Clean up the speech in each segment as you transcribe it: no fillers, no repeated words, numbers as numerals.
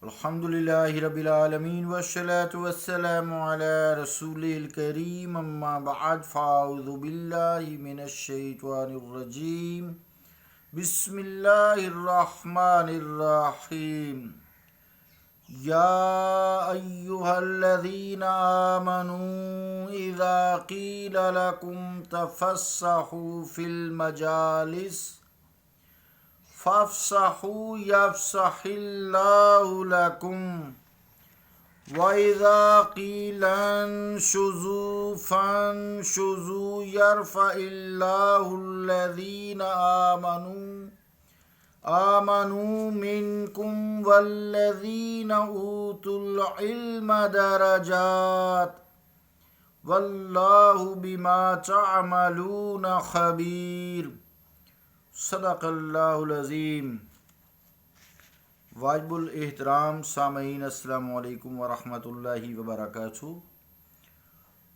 الحمدللہ رب العالمین والصلاة والسلام علی رسول الکریم اما بعد فاعوذ باللہ من الشیطان الرجیم بسم اللہ الرحمن الرحیم یا ایہا الذین آمنوا اذا قیل لکم تفسحوا فی المجالس فافصحوا یفصح اللہ لکم وَإِذَا قِيلَ انشُزُوا فَانشُزُوا يَرْفَعِ اللَّهُ الَّذِينَ آمَنُوا مِنكُمْ وَالَّذِينَ أُوتُوا الْعِلْمَ دَرَجَاتٍ وَاللَّهُ بِمَا تَعْمَلُونَ خَبِيرٌ صدق اللہ العظیم۔ واجب الاحترام سامعین، السلام علیکم ورحمۃ اللہ وبرکاتہ۔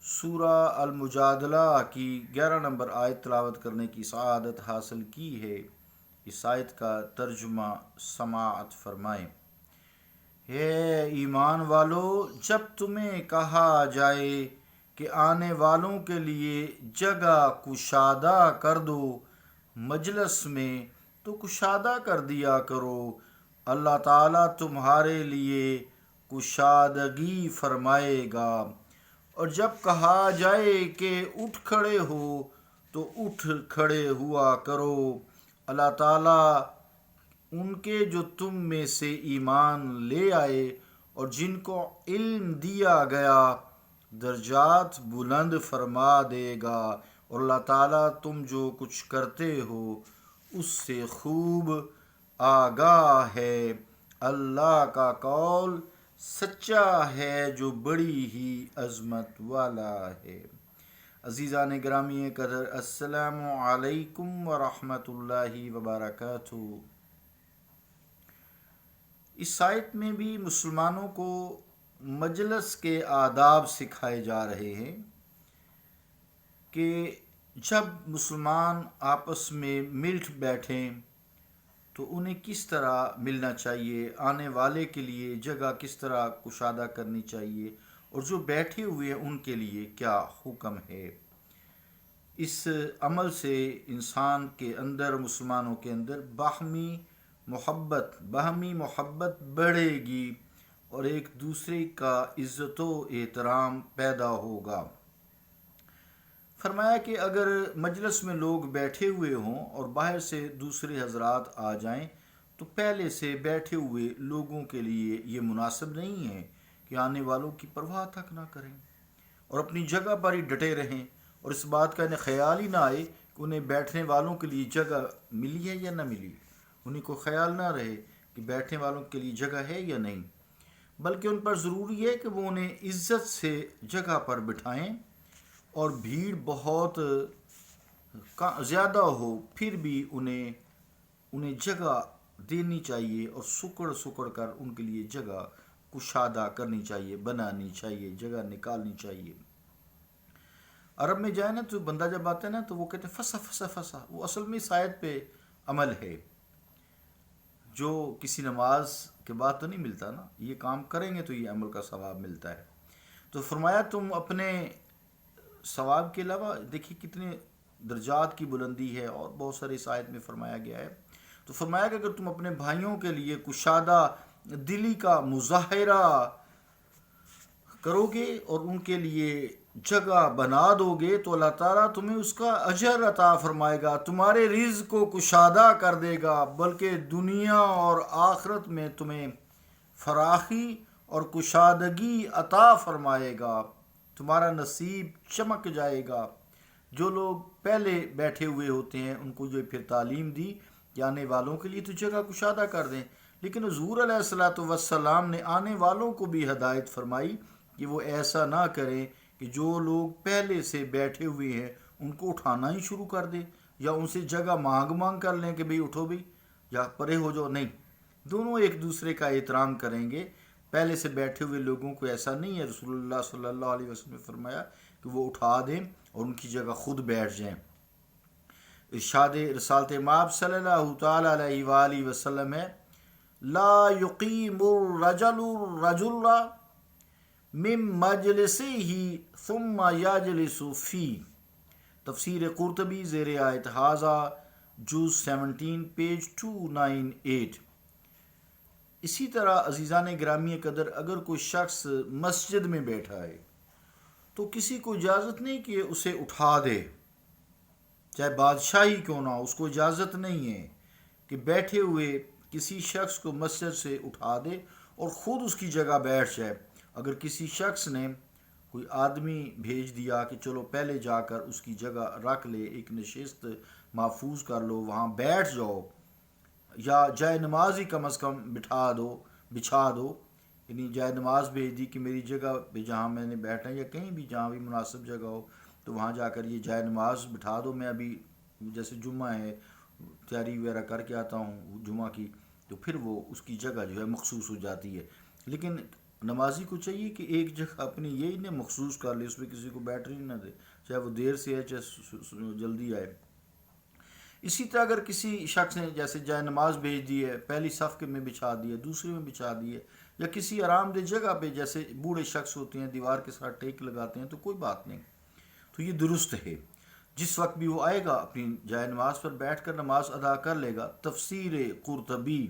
سورہ المجادلہ کی 11 نمبر آیت تلاوت کرنے کی سعادت حاصل کی ہے۔ اس آیت کا ترجمہ سماعت فرمائیں۔ ہے ایمان والو، جب تمہیں کہا جائے کہ آنے والوں کے لیے جگہ کشادہ کر دو مجلس میں، تو کشادہ کر دیا کرو، اللہ تعالیٰ تمہارے لیے کشادگی فرمائے گا۔ اور جب کہا جائے کہ اٹھ کھڑے ہو تو اٹھ کھڑے ہوا کرو، اللہ تعالیٰ ان کے جو تم میں سے ایمان لے آئے اور جن کو علم دیا گیا درجات بلند فرما دے گا، اور اللہ تعالیٰ تم جو کچھ کرتے ہو اس سے خوب آگاہ ہے۔ اللہ کا قول سچا ہے جو بڑی ہی عظمت والا ہے۔ عزیزان گرامی قدر، السلام علیکم ورحمۃ اللہ وبرکاتہ۔ اس آیت میں بھی مسلمانوں کو مجلس کے آداب سکھائے جا رہے ہیں کہ جب مسلمان آپس میں مل بیٹھیں تو انہیں کس طرح ملنا چاہیے، آنے والے کے لیے جگہ کس طرح کشادہ کرنی چاہیے، اور جو بیٹھے ہوئے ہیں ان کے لیے کیا حکم ہے۔ اس عمل سے انسان کے اندر، مسلمانوں کے اندر باہمی محبت بڑھے گی اور ایک دوسرے کا عزت و احترام پیدا ہوگا۔ فرمایا کہ اگر مجلس میں لوگ بیٹھے ہوئے ہوں اور باہر سے دوسرے حضرات آ جائیں تو پہلے سے بیٹھے ہوئے لوگوں کے لیے یہ مناسب نہیں ہے کہ آنے والوں کی پرواہ تک نہ کریں اور اپنی جگہ پر ہی ڈٹے رہیں، اور اس بات کا انہیں خیال ہی نہ آئے کہ انہیں بیٹھنے والوں کے لیے جگہ ملی ہے یا نہ ملی، انہیں کو خیال نہ رہے کہ بیٹھنے والوں کے لیے جگہ ہے یا نہیں، بلکہ ان پر ضروری ہے کہ وہ انہیں عزت سے جگہ پر بٹھائیں، اور بھیڑ بہت زیادہ ہو پھر بھی انہیں جگہ دینی چاہیے اور سکڑ کر ان کے لیے جگہ کشادہ کرنی چاہیے، بنانی چاہیے، جگہ نکالنی چاہیے۔ عرب میں جائے نا تو بندہ جب آتا ہے نا تو وہ کہتے ہیں فسا فسا فسا، وہ اصل میں اس آیت پہ عمل ہے، جو کسی نماز کے بعد تو نہیں ملتا نا، یہ کام کریں گے تو یہ عمل کا ثواب ملتا ہے۔ تو فرمایا تم اپنے ثواب کے علاوہ دیکھیے کتنے درجات کی بلندی ہے، اور بہت سارے اس آیت میں فرمایا گیا ہے۔ تو فرمایا کہ اگر تم اپنے بھائیوں کے لیے کشادہ دلی کا مظاہرہ کرو گے اور ان کے لیے جگہ بنا دو گے تو اللہ تعالیٰ تمہیں اس کا اجر عطا فرمائے گا، تمہارے رزق کو کشادہ کر دے گا، بلکہ دنیا اور آخرت میں تمہیں فراخی اور کشادگی عطا فرمائے گا، تمہارا نصیب چمک جائے گا۔ جو لوگ پہلے بیٹھے ہوئے ہوتے ہیں ان کو جو پھر تعلیم دی کہ آنے والوں کے لیے تو جگہ کشادہ کر دیں، لیکن حضور علیہ الصلوۃ والسلام نے آنے والوں کو بھی ہدایت فرمائی کہ وہ ایسا نہ کریں کہ جو لوگ پہلے سے بیٹھے ہوئے ہیں ان کو اٹھانا ہی شروع کر دیں یا ان سے جگہ مانگ کر لیں کہ بھئی اٹھو بھی یا پرے ہو جاؤ، نہیں، دونوں ایک دوسرے کا احترام کریں گے۔ پہلے سے بیٹھے ہوئے لوگوں کو ایسا نہیں ہے، رسول اللہ صلی اللہ علیہ وسلم نے فرمایا کہ وہ اٹھا دیں اور ان کی جگہ خود بیٹھ جائیں۔ ارشاد رسالت مآب صلی اللہ تعالیٰ علیہ وآلہ وسلم ہے، لا یقیم الرجل الرجل من مجلسه ثم یجلس فی. تفسیر قرطبی زیر آیت ھذا جز 17 پیج 298. اسی طرح عزیزان گرامی قدر اگر کوئی شخص مسجد میں بیٹھا ہے تو کسی کو اجازت نہیں کہ اسے اٹھا دے، چاہے بادشاہ ہی کیوں نہ ہو، اس کو اجازت نہیں ہے کہ بیٹھے ہوئے کسی شخص کو مسجد سے اٹھا دے اور خود اس کی جگہ بیٹھ جائے. اگر کسی شخص نے کوئی آدمی بھیج دیا کہ چلو پہلے جا کر اس کی جگہ رکھ لے، ایک نشست محفوظ کر لو، وہاں بیٹھ جاؤ، یا جائے نماز ہی کم از کم بچھا دو، یعنی جائے نماز بھیج دی کہ میری جگہ پہ جہاں میں نے بیٹھا ہے یا کہیں بھی جہاں بھی مناسب جگہ ہو تو وہاں جا کر یہ جائے نماز بٹھا دو، میں ابھی جیسے جمعہ ہے تیاری وغیرہ کر کے آتا ہوں جمعہ کی، تو پھر وہ اس کی جگہ جو ہے مخصوص ہو جاتی ہے. لیکن نمازی کو چاہیے کہ ایک جگہ اپنی یہی نے مخصوص کر لے، اس پہ کسی کو بیٹری نہ دے، چاہے وہ دیر سے ہے چاہے جلدی آئے. اسی طرح اگر کسی شخص نے جیسے جائے نماز بھیج دی ہے، پہلی صف میں بچھا دی ہے، دوسری میں بچھا دی ہے، یا کسی آرام دہ جگہ پہ جیسے بوڑھے شخص ہوتے ہیں دیوار کے ساتھ ٹیک لگاتے ہیں، تو کوئی بات نہیں، تو یہ درست ہے. جس وقت بھی وہ آئے گا اپنی جائے نماز پر بیٹھ کر نماز ادا کر لے گا. تفسیر قرطبی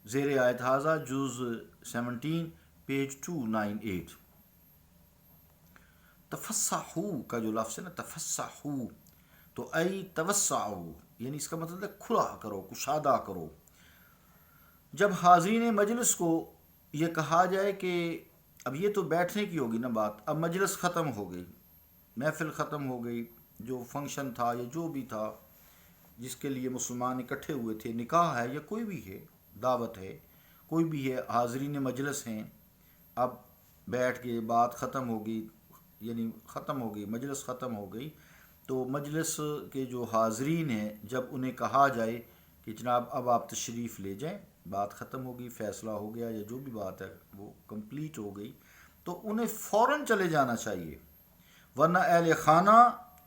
زیر آیت ھذا جز 17 پیج 298. تفسحو کا جو لفظ ہے نا، تفسحو تو ای توسعو، یعنی اس کا مطلب ہے کھلا کرو، کشادہ کرو. جب حاضرین مجلس کو یہ کہا جائے کہ اب یہ تو بیٹھنے کی ہوگی نا بات، اب مجلس ختم ہو گئی، محفل ختم ہو گئی، جو فنکشن تھا یا جو بھی تھا جس کے لیے مسلمان اکٹھے ہوئے تھے، نکاح ہے یا کوئی بھی ہے، دعوت ہے، کوئی بھی ہے، حاضرین مجلس ہیں، اب بیٹھ کے بات ختم ہو گئی، یعنی ختم ہو گئی، مجلس ختم ہو گئی، تو مجلس کے جو حاضرین ہیں جب انہیں کہا جائے کہ جناب اب آپ تشریف لے جائیں، بات ختم ہو گئی، فیصلہ ہو گیا یا جو بھی بات ہے وہ کمپلیٹ ہو گئی، تو انہیں فوراً چلے جانا چاہیے. ورنہ اہل خانہ،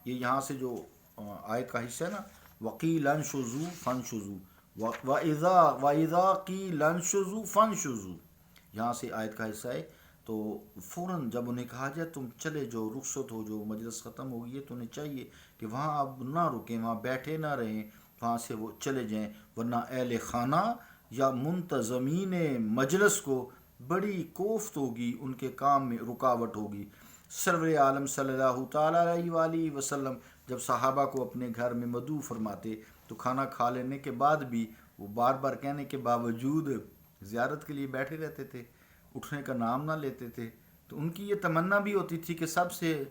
یہ یہاں سے جو آیت کا حصہ ہے نا، وقیل انشزوا فانشزوا وَإِذَا قِيلَ انشزوا فانشزوا، یہاں سے آیت کا حصہ ہے. تو فوراً جب انہیں کہا جائے تم چلے جاؤ، رخصت ہو جو مجلس ختم ہو گئی ہے، تو انہیں چاہیے کہ وہاں اب نہ رکیں، وہاں بیٹھے نہ رہیں، وہاں سے وہ چلے جائیں. ورنہ اہل خانہ یا منتظمین مجلس کو بڑی کوفت ہوگی، ان کے کام میں رکاوٹ ہوگی. سرور عالم صلی اللہ تعالیٰ علیہ وآلہ وسلم جب صحابہ کو اپنے گھر میں مدعو فرماتے تو کھانا کھا لینے کے بعد بھی وہ بار بار کہنے کے باوجود زیارت کے لیے بیٹھے رہتے تھے، اٹھنے کا نام نہ لیتے تھے. تو ان کی یہ تمنا بھی ہوتی تھی کہ سب سے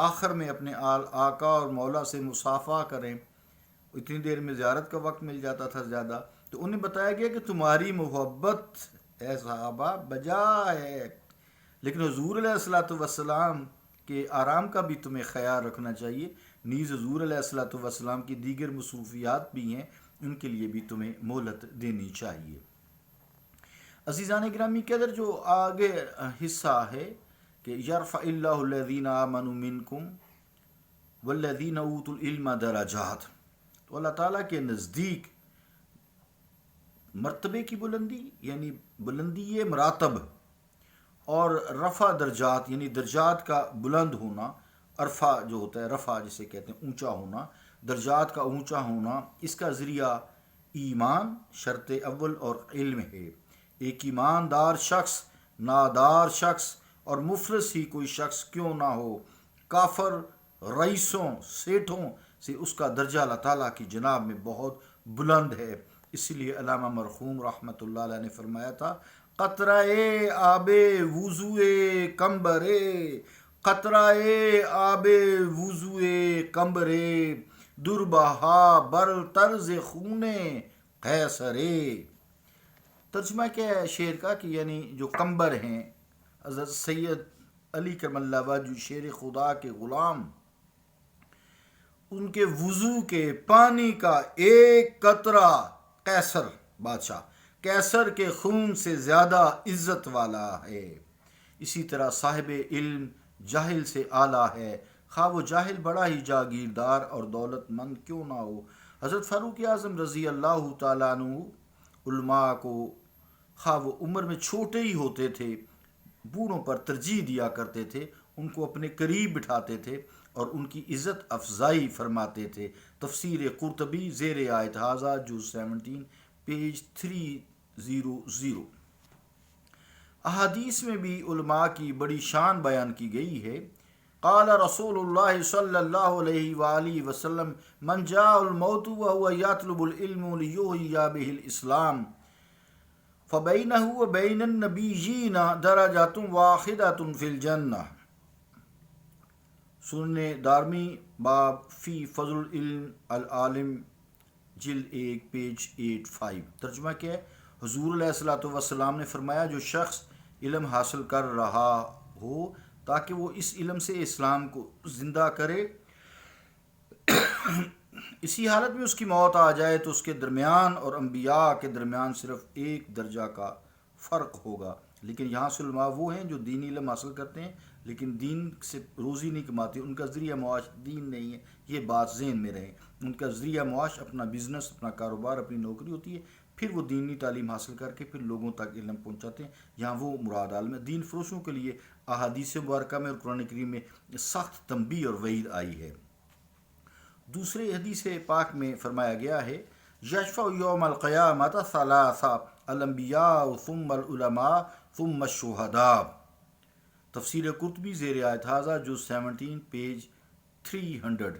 آخر میں اپنے آقا اور مولا سے مصافحہ کریں، اتنی دیر میں زیارت کا وقت مل جاتا تھا زیادہ. تو انہیں بتایا گیا کہ تمہاری محبت اے صحابہ بجا ہے، لیکن حضور علیہ الصلوۃ والسلام کے آرام کا بھی تمہیں خیال رکھنا چاہیے، نیز حضور علیہ الصلوۃ والسلام کی دیگر مصروفیات بھی ہیں، ان کے لیے بھی تمہیں مہلت دینی چاہیے. عزیزان گرامی کے اندر جو آگے حصہ ہے کہ یرفع اللہ الذین آمنوا منکم والذین اوتوا العلم درجات، تو اللہ تعالیٰ کے نزدیک مرتبے کی بلندی یعنی بلندی مراتب، اور رفع درجات یعنی درجات کا بلند ہونا، عرفہ جو ہوتا ہے رفع جسے کہتے ہیں اونچا ہونا، درجات کا اونچا ہونا، اس کا ذریعہ ایمان شرط اول اور علم ہے. ایک ایماندار شخص، نادار شخص اور مفلس ہی کوئی شخص کیوں نہ ہو، کافر رئیسوں سیٹھوں سے اس کا درجہ اللہ تعالیٰ کی جناب میں بہت بلند ہے. اسی لیے علامہ مرحوم رحمۃ اللہ علیہ نے فرمایا تھا، قطرہ آب وضوئے کمبرے، قطرہ آب وضوئے کمبرے، دربہا بر طرز خونے قیصرے. ترجمہ کیا ہے شعر کا کہ یعنی جو کمبر ہیں، حضرت سید علی کرم اللہ وجہ شیر خدا کے غلام، ان کے وضو کے پانی کا ایک قطرہ قیصر بادشاہ، قیصر کے خون سے زیادہ عزت والا ہے. اسی طرح صاحب علم جاہل سے اعلیٰ ہے، خواہ وہ جاہل بڑا ہی جاگیردار اور دولت مند کیوں نہ ہو. حضرت فاروق اعظم رضی اللہ تعالیٰ عنہ علماء کو خواہ وہ عمر میں چھوٹے ہی ہوتے تھے بوڑھوں پر ترجیح دیا کرتے تھے، ان کو اپنے قریب بٹھاتے تھے اور ان کی عزت افزائی فرماتے تھے۔ تفسیر قرطبی زیر آیت ھذا جز 17 پیج 300۔ احادیث میں بھی علماء کی بڑی شان بیان کی گئی ہے۔ قال رسول اللہ صلی اللہ علیہ وآلہ وسلم من جاء الموت وهو يطلب العلم ليحيي به الاسلام فبینہ وبین النبیین درجۃ واحدۃ فی الجنہ۔ سنن دارمی باب فی فضل العلم العالم جلد 1 پیج 85۔ ترجمہ کیا ہے؟ حضور علیہ الصلوۃ والسلام نے فرمایا جو شخص علم حاصل کر رہا ہو تاکہ وہ اس علم سے اسلام کو زندہ کرے، اسی حالت میں اس کی موت آ جائے تو اس کے درمیان اور انبیاء کے درمیان صرف ایک درجہ کا فرق ہوگا۔ لیکن یہاں سے علماء وہ ہیں جو دینی علم حاصل کرتے ہیں لیکن دین سے روزی نہیں کماتے، ان کا ذریعہ معاش دین نہیں ہے، یہ بات ذہن میں رہے۔ ان کا ذریعہ معاش اپنا بزنس، اپنا کاروبار، اپنی نوکری ہوتی ہے، پھر وہ دینی تعلیم حاصل کر کے پھر لوگوں تک علم پہنچاتے ہیں۔ یہاں وہ مراد عالم ہے۔ دین فروشوں کے لیے احادیث مبارکہ میں اور قرآن کریم میں سخت تنبیہ اور وعید آئی ہے۔ دوسرے حدیث پاک میں فرمایا گیا ہے یشفع یوم القیامۃ ثلاثہ الانبیاء ثم العلماء ثم الشہداء۔ تفسیر قرطبی زیر آیت ھذا جز 17 پیج 300۔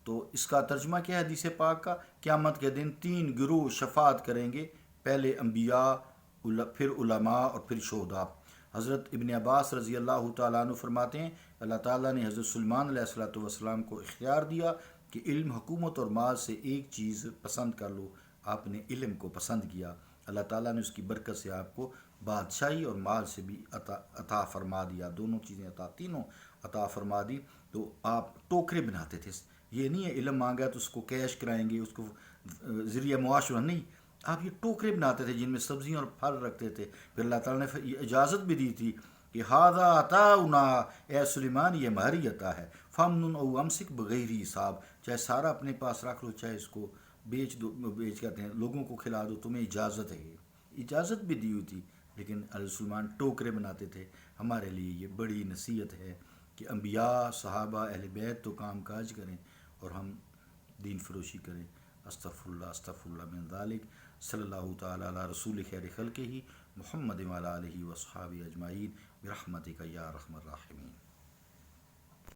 تو اس کا ترجمہ کیا ہے حدیث پاک کا؟ قیامت کے دن 3 گروہ شفاعت کریں گے، پہلے انبیاء، پھر علماء اور پھر شہداء۔ حضرت ابن عباس رضی اللہ تعالیٰ عنہ فرماتے ہیں اللہ تعالیٰ نے حضرت سلیمان علیہ الصلوۃ والسلام کو اختیار دیا کہ علم، حکومت اور مال سے ایک چیز پسند کر لو۔ آپ نے علم کو پسند کیا، اللہ تعالیٰ نے اس کی برکت سے آپ کو بادشاہی اور مال سے بھی عطا فرما دیا، دونوں چیزیں تینوں عطا فرما دی۔ تو آپ ٹوکرے بناتے تھے، یہ نہیں ہے علم مانگا تو اس کو کیش کرائیں گے، اس کو ذریعہ معاش نہیں، آپ یہ ٹوکرے بناتے تھے جن میں سبزیاں اور پھل رکھتے تھے۔ پھر اللہ تعالیٰ نے یہ اجازت بھی دی تھی کہ ھذا عطاؤنا، اے سلیمان یہ ہماری عطا ہے، فامنن او امسک بغیر حساب، چاہے سارا اپنے پاس رکھ لو، چاہے اس کو بیچ دو، بیچ کہتے ہیں لوگوں کو کھلا دو، تمہیں اجازت ہے، اجازت بھی دی ہوئی تھی۔ لیکن حضرت سلیمان ٹوکرے بناتے تھے۔ ہمارے لیے یہ بڑی نصیحت ہے کہ انبیاء، صحابہ، اہل بیت تو کام کاج کریں اور ہم دین فروشی کریں۔ استغفر اللہ من ذالک۔ صلی اللہ تعالیٰ علی رسول خیر خلقہ محمد وعلی آلہ وصحبہ اجمعین برحمتک یا ارحم الراحمین۔